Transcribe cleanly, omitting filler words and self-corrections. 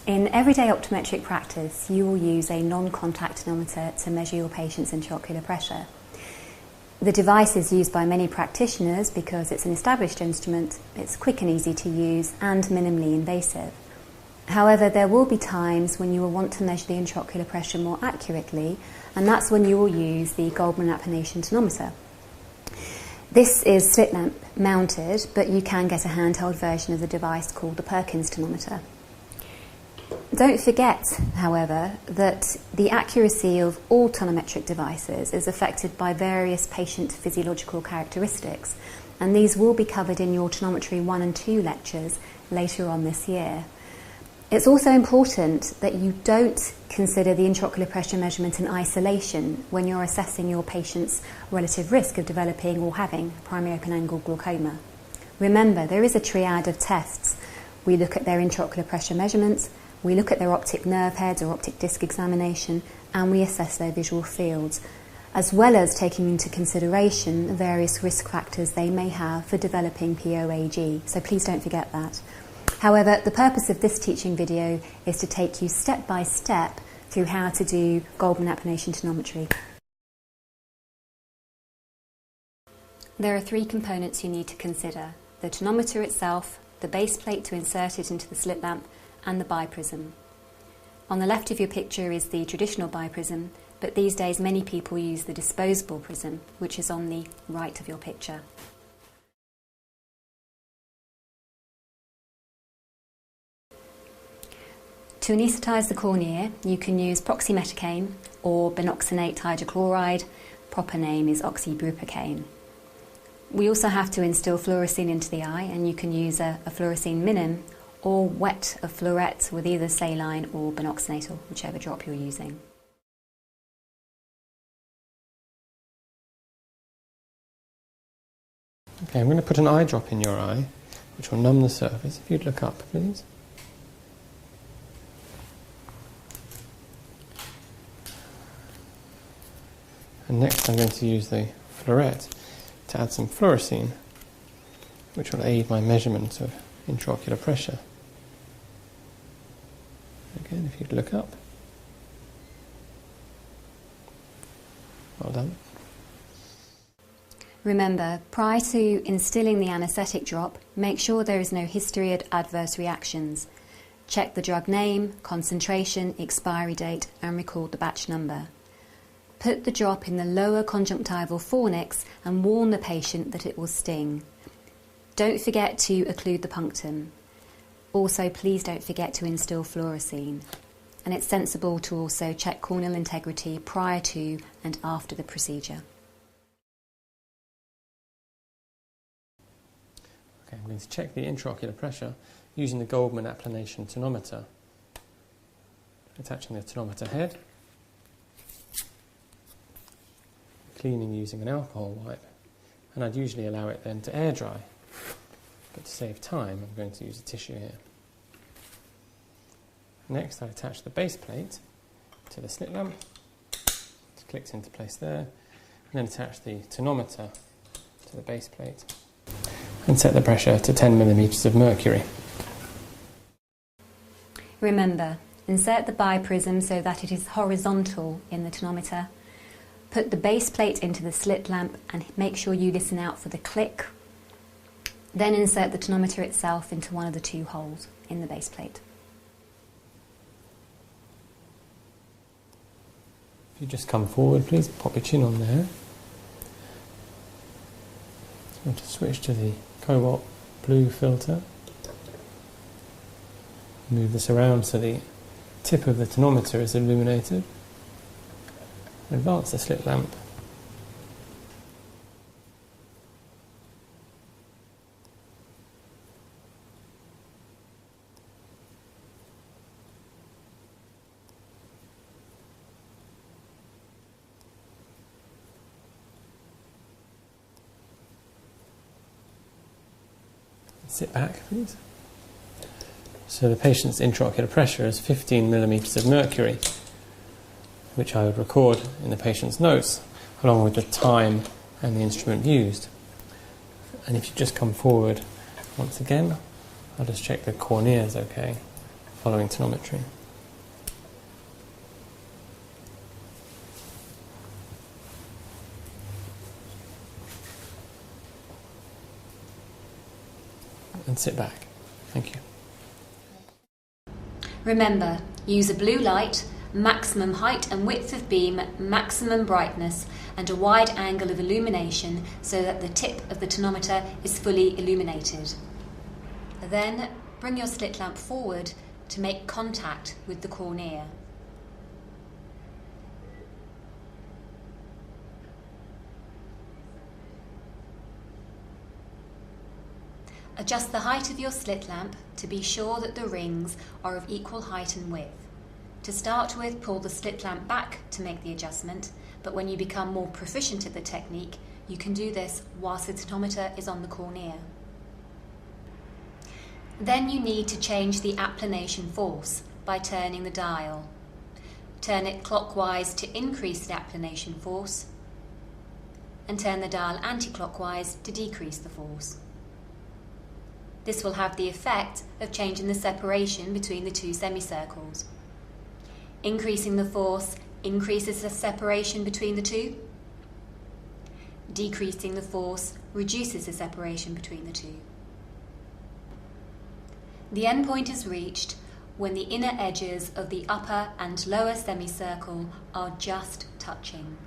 In everyday optometric practice, you will use a non-contact tonometer to measure your patient's intraocular pressure. The device is used by many practitioners because it's an established instrument, it's quick and easy to use, and minimally invasive. However, there will be times when you will want to measure the intraocular pressure more accurately, and that's when you will use the Gольdmanu applanation tonometer. This is slit lamp mounted, but you can get a handheld version of the device called the Perkins tonometer. Don't forget, however, that the accuracy of all tonometric devices is affected by various patient physiological characteristics, and these will be covered in your Tonometry 1 and 2 lectures later on this year. It's also important that you don't consider the intraocular pressure measurement in isolation when you're assessing your patient's relative risk of developing or having primary open-angle glaucoma. Remember, there is a triad of tests. We look at their intraocular pressure measurements, we look at their optic nerve heads or optic disc examination, and we assess their visual fields, as well as taking into consideration the various risk factors they may have for developing POAG. So please don't forget that. However, the purpose of this teaching video is to take you step by step through how to do Gольdmanu applanation tonometry. There are 3 components you need to consider: the tonometer itself, the base plate to insert it into the slit lamp, and the biprism. On the left of your picture is the traditional biprism, but these days many people use the disposable prism, which is on the right of your picture. To anaesthetise the cornea, you can use proximethicane or binoxonate hydrochloride. Proper name is oxybupropion. We also have to instill fluorescein into the eye, and you can use a fluorescein minim or wet a fluorette with either saline or binoxonate, or whichever drop you're using. Okay, I'm going to put an eye drop in your eye, which will numb the surface. If you'd look up, please. And next I'm going to use the fluorette to add some fluorescein, which will aid my measurement of intraocular pressure. Again, if you'd look up. Well done. Remember, prior to instilling the anaesthetic drop, make sure there is no history of adverse reactions. Check the drug name, concentration, expiry date, and record the batch number. Put the drop in the lower conjunctival fornix and warn the patient that it will sting. Don't forget to occlude the punctum. Also, please don't forget to instill fluorescein. And it's sensible to also check corneal integrity prior to and after the procedure. Okay, I'm going to check the intraocular pressure using the Gольdmanu applanation tonometer. Attaching the tonometer head, cleaning using an alcohol wipe, and I'd usually allow it then to air dry. But to save time, I'm going to use a tissue here. Next, I attach the base plate to the slit lamp. It clicks into place there. And then attach the tonometer to the base plate. And set the pressure to 10 millimeters of mercury. Remember, insert the biprism so that it is horizontal in the tonometer. Put the base plate into the slit lamp and make sure you listen out for the click. Then insert the tonometer itself into one of the 2 holes in the base plate. If you just come forward, please, pop your chin on there. I'm going to switch to the cobalt blue filter. Move this around so the tip of the tonometer is illuminated. Advance the slit lamp. Sit back, please. So the patient's intraocular pressure is 15 millimeters of mercury, which I would record in the patient's notes, along with the time and the instrument used. And if you just come forward once again, I'll just check the cornea is okay. following tonometry. And sit back. Thank you. Remember, use a blue light, maximum height and width of beam, maximum brightness, and a wide angle of illumination so that the tip of the tonometer is fully illuminated. Then bring your slit lamp forward to make contact with the cornea. Adjust the height of your slit lamp to be sure that the rings are of equal height and width. To start with, pull the slit lamp back to make the adjustment, but when you become more proficient at the technique, you can do this whilst the tonometer is on the cornea. Then you need to change the applanation force by turning the dial. Turn it clockwise to increase the applanation force, and turn the dial anti-clockwise to decrease the force. This will have the effect of changing the separation between the two semicircles. Increasing the force increases the separation between the two. Decreasing the force reduces the separation between the two. The endpoint is reached when the inner edges of the upper and lower semicircle are just touching.